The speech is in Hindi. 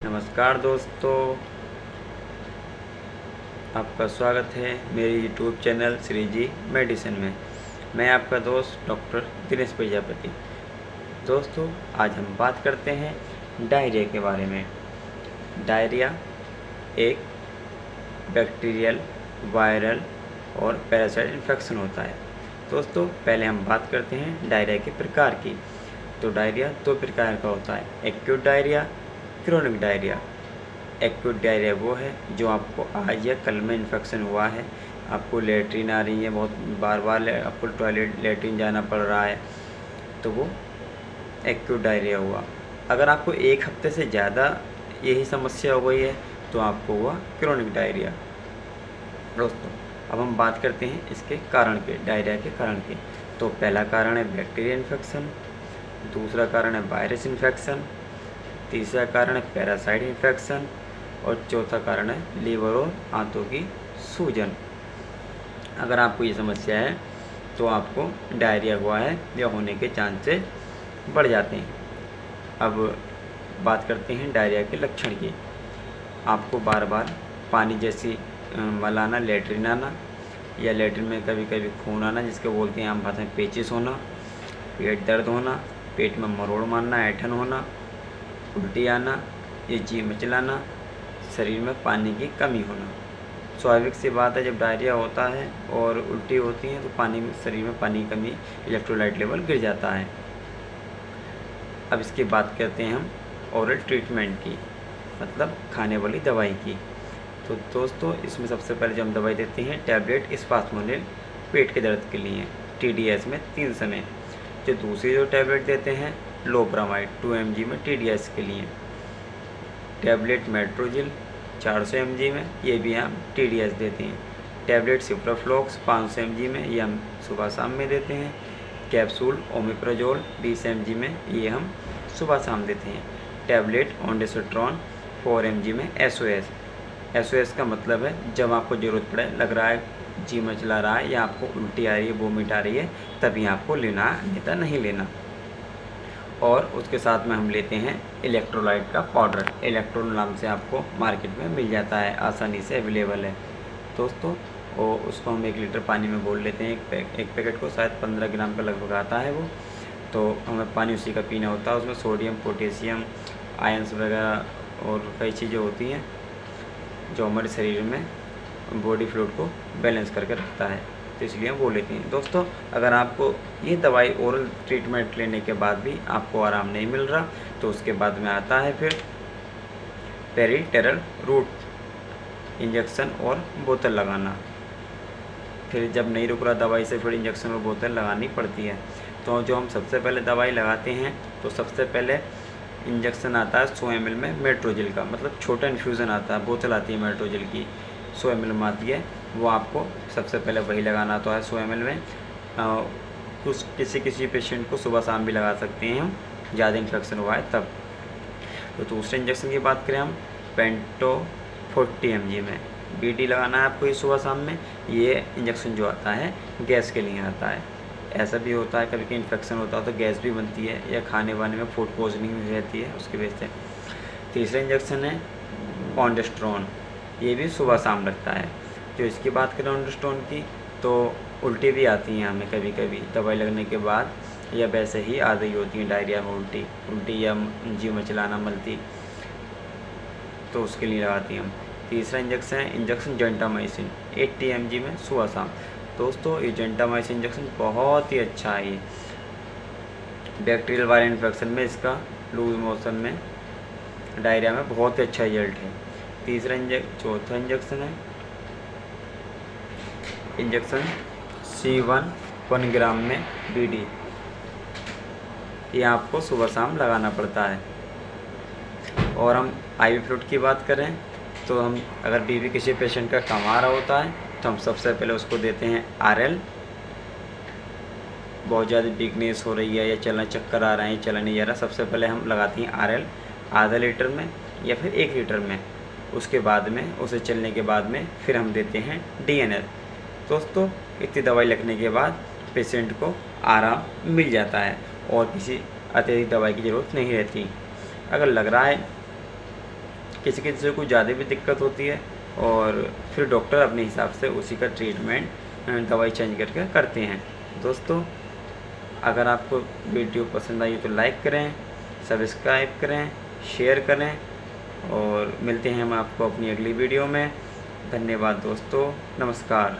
नमस्कार दोस्तों, आपका स्वागत है मेरे यूट्यूब चैनल श्री जी मेडिसिन में। मैं आपका दोस्त डॉक्टर दिनेश प्रजापति। दोस्तों, आज हम बात करते हैं डायरिया के बारे में। डायरिया एक बैक्टीरियल, वायरल और पैरासाइट इन्फेक्शन होता है। दोस्तों, पहले हम बात करते हैं डायरिया के प्रकार की। तो डायरिया दो प्रकार का होता है, acute diarrhoea, chronic diarrhoea. Acute diarrhoea वो है जो आपको आज या कल में इन्फेक्शन हुआ है, आपको लेटरिन आ रही है, बहुत बार बार आपको लेटरिन जाना पड़ रहा है, तो वो एक्यूट डायरिया हुआ। अगर आपको एक हफ्ते से ज़्यादा यही समस्या हो गई है तो आपको हुआ क्रोनिक डायरिया। दोस्तों, अब हम बात करते हैं इसके कारण के, डायरिया के कारण के। तो पहला कारण है बैक्टीरिया इन्फेक्शन, दूसरा कारण है वायरस इन्फेक्शन, तीसरा कारण है पैरासाइट इन्फेक्शन और चौथा कारण है लीवर और आंतों की सूजन। अगर आपको ये समस्या है तो आपको डायरिया हुआ है या होने के चांसेस बढ़ जाते हैं। अब बात करते हैं डायरिया के लक्षण की। आपको बार बार पानी जैसी मल आना, लेटरिन आना या लेटरिन में कभी कभी खून आना, जिसको बोलते हैं आम भाषा में पेचिस होना, पेट दर्द होना, पेट में मरोड़ मारना, ऐंठन होना, उल्टी आना, ये जी मिचलाना, शरीर में पानी की कमी होना। स्वाभाविक सी बात है, जब डायरिया होता है और उल्टी होती है तो पानी में, शरीर में पानी की कमी, इलेक्ट्रोलाइट लेवल गिर जाता है। अब इसकी बात करते हैं हम ओरल ट्रीटमेंट की, मतलब खाने वाली दवाई की। तो दोस्तों, इसमें सबसे पहले जो हम दवाई देते हैं टैबलेट स्पासमोनिल, पेट के दर्द के लिए, TDS में 3 समय। जो दूसरी जो टैबलेट देते हैं लोप्रामाइड 2 mg में TDS के लिए, टैबलेट मेट्रोजिल 400 mg में, ये भी हम TDS देते हैं। टैबलेट सिप्रोफ्लॉक्स 500 mg में, ये हम सुबह शाम में देते हैं। कैप्सूल ओमिप्राजोल 20 mg में, ये हम सुबह शाम देते हैं। टैबलेट ऑन्डेसिट्रॉन 4 mg में SOS का मतलब है जब आपको ज़रूरत पड़े, लग रहा है जी मचला रहा है या आपको उल्टी आ रही है, वोमिट आ रही है, तभी आपको लेना, नहीं नहीं लेना। और उसके साथ में हम लेते हैं इलेक्ट्रोलाइट का पाउडर। इलेक्ट्रोल नाम से आपको मार्केट में मिल जाता है, आसानी से अवेलेबल है दोस्तों। और उसको हम 1 लीटर पानी में घोल लेते हैं। एक पैकेट को शायद 15 ग्राम का लगभग आता है वो। तो हमें पानी उसी का पीना होता है। उसमें सोडियम, पोटेशियम, आयंस वगैरह और कई चीज़ें होती हैं जो हमारे शरीर में बॉडी फ्लूइड को बैलेंस करके रखता है, तो इसलिए हम वो लेते हैं। दोस्तों, अगर आपको ये दवाई ओरल ट्रीटमेंट लेने के बाद भी आपको आराम नहीं मिल रहा तो उसके बाद में आता है फिर पेरिटेरल रूट इंजेक्शन और बोतल लगाना। फिर जब नहीं रुक रहा दवाई से, फिर इंजेक्शन और बोतल लगानी पड़ती है। तो जो हम सबसे पहले दवाई लगाते हैं तो सबसे पहले इंजेक्शन आता है 100 ml में मेट्रोजिल का, मतलब छोटा इन्फ्यूज़न आता है, बोतल आती है मेट्रोजिल की 100 ml में आती है, वो आपको सबसे पहले वही लगाना तो है 100 ml में। कुछ किसी पेशेंट को सुबह शाम भी लगा सकते हैं हम, ज़्यादा इन्फेक्शन हुआ है तब। तो दूसरे इंजेक्शन की बात करें हम, पेंटो 40 mg में BD लगाना है आपको ये सुबह शाम में। ये इंजेक्शन जो आता है गैस के लिए आता है। ऐसा भी होता है कभी कभी इन्फेक्शन होता है तो गैस भी बनती है या खाने वाने में फूड पॉइजनिंग भी रहती है, उसकी वजह से। तीसरा इंजेक्शन है ऑन्डेस्ट्रॉन, ये भी सुबह शाम लगता है। जो इसकी बात करें ऑन्डेस्ट्रॉन की, तो उल्टी भी आती हैं हमें कभी कभी दवाई लगने के बाद, या वैसे ही आ रही होती है डायरिया में उल्टी या जी मचलाना, मलती, तो उसके लिए लगाती हैं हम। तीसरा इंजेक्शन है इंजेक्शन जेंटामाइसिन 80 mg में सुबह शाम। दोस्तों, ये जेंटामाइसिन इंजेक्शन बहुत ही अच्छा है। ये बैक्टीरियल वायरल इन्फेक्शन में, इसका लूज मोशन में, डायरिया में बहुत ही अच्छा रिजल्ट है। चौथा इंजेक्शन है इंजेक्शन C1 1 ग्राम में BD, ये आपको सुबह शाम लगाना पड़ता है। और हम IV फ्लूइड की बात करें तो हम अगर BP किसी पेशेंट का कम आ रहा होता है तो हम सबसे पहले उसको देते हैं RL। बहुत ज़्यादा वीकनेस हो रही है या चलना, चक्कर आ रहे हैं, चला नहीं जा रहा, सबसे पहले हम लगाते हैं RL आधा लीटर में या फिर 1 लीटर में। उसके बाद में, उसे चलने के बाद में फिर हम देते हैं DNS। दोस्तों, इतनी दवाई लगने के बाद पेशेंट को आराम मिल जाता है और किसी अतिरिक्त दवाई की ज़रूरत नहीं रहती। अगर लग रहा है किसी किसी को ज़्यादा भी दिक्कत होती है और फिर डॉक्टर अपने हिसाब से उसी का ट्रीटमेंट दवाई चेंज करके करते हैं। दोस्तों, अगर आपको वीडियो पसंद आई तो लाइक करें, सब्सक्राइब करें, शेयर करें और मिलते हैं हम आपको अपनी अगली वीडियो में। धन्यवाद दोस्तों, नमस्कार।